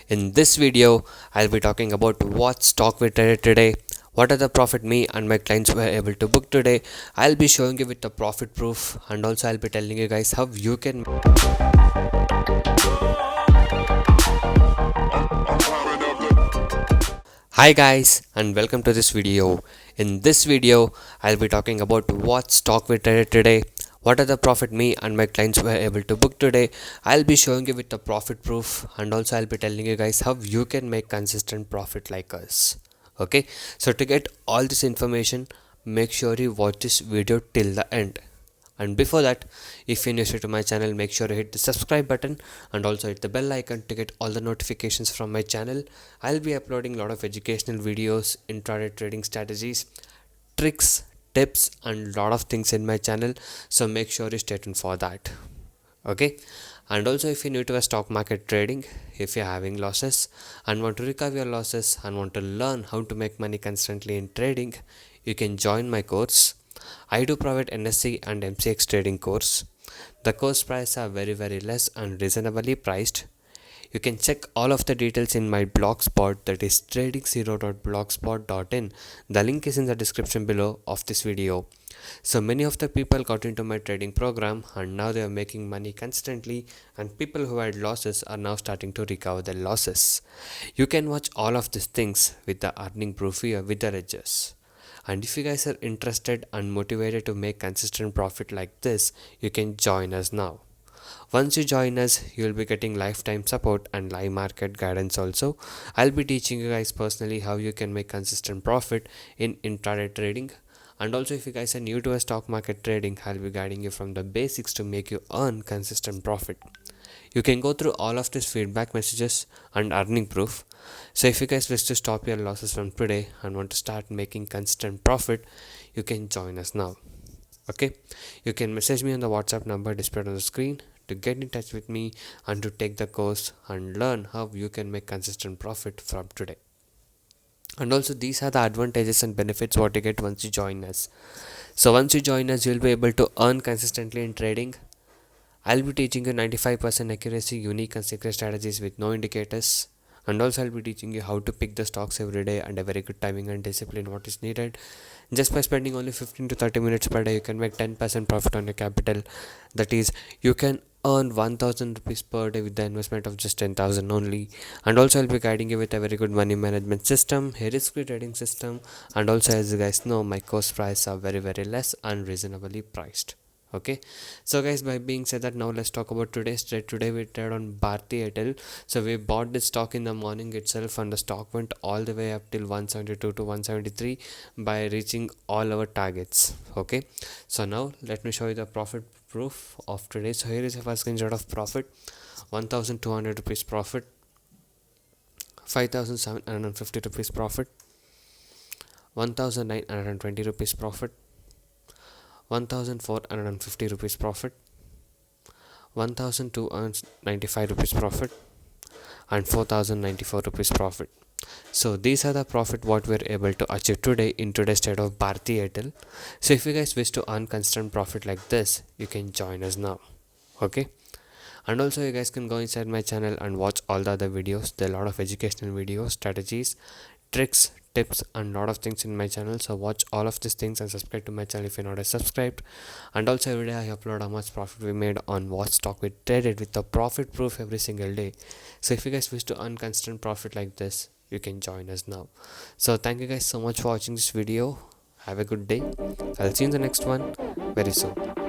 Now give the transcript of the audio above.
In this video, I'll be talking about what stock we traded today, what are the profit me and my clients were able to book today. I'll be showing you with the profit proof, and also I'll be telling you guys how you can. Hi guys, and welcome to this video. In this video, I'll be talking about what stock we traded today, what are the profit me and my clients were able to book today. I'll be showing you with the profit proof, and also I'll be telling you guys how you can make consistent profit like us. Okay, so to get all this information, make sure you watch this video till the end. And before that, if you're new to my channel, make sure to hit the subscribe button and also hit the bell icon to get all the notifications from my channel. I'll be uploading a lot of educational videos, intraday trading strategies, tricks, tips and lot of things in my channel, so make sure you stay tuned for that. Okay, and also if you're new to a stock market trading, if you're having losses and want to recover your losses and want to learn how to make money constantly in trading, you can join my course. I do provide NSE and MCX trading course. The course prices are very less and reasonably priced. You can check all of the details in my blogspot, that is trading0.blogspot.in. The link is in the description below of this video. So many of the people got into my trading program and now they are making money constantly, and people who had losses are now starting to recover their losses. You can watch all of these things with the earning proof here with the edges. And if you guys are interested and motivated to make consistent profit like this, you can join us now. Once you join us, you will be getting lifetime support and live market guidance also. I'll be teaching you guys personally how you can make consistent profit in intraday trading. And also if you guys are new to a stock market trading, I'll be guiding you from the basics to make you earn consistent profit. You can go through all of these feedback messages and earning proof. So if you guys wish to stop your losses from today and want to start making consistent profit, you can join us now. Okay, you can message me on the WhatsApp number displayed on the screen to get in touch with me and to take the course and learn how you can make consistent profit from today. And also these are the advantages and benefits what you get once you join us. So once you join us, you'll be able to earn consistently in trading. I'll be teaching you 95% accuracy, unique and secret strategies with no indicators. And also I'll be teaching you how to pick the stocks every day and a very good timing and discipline what is needed. Just by spending only 15 to 30 minutes per day, you can make 10% profit on your capital. That is, you can earn 1000 rupees per day with the investment of just 10,000 only. And also I'll be guiding you with a very good money management system, a risk-free trading system, and also as you guys know, my course prices are very less and reasonably priced. Okay, so guys, by being said that, now let's talk about today's trade. Today we trade on Bharti Airtel. So we bought this stock in the morning itself and the stock went all the way up till 172 to 173 by reaching all our targets. Okay, so now let me show you the profit proof of today. So here is a first screenshot of profit. 1200 rupees profit, 5750 rupees profit, 1920 rupees profit, 1450 rupees profit, 1295 rupees profit, and 4094 rupees profit. So these are the profit what we are able to achieve today in today's state of Bharti Airtel. So if you guys wish to earn constant profit like this, you can join us now. Okay, and also you guys can go inside my channel and watch all the other videos. There are a lot of educational videos, strategies, tricks, tips and lot of things in my channel. So watch all of these things and subscribe to my channel if you're not subscribed. And also every day I upload how much profit we made on what stock we traded with the profit proof every single day. So if you guys wish to earn constant profit like this, you can join us now. So thank you guys so much for watching this video. Have a good day. I'll see you in the next one very soon.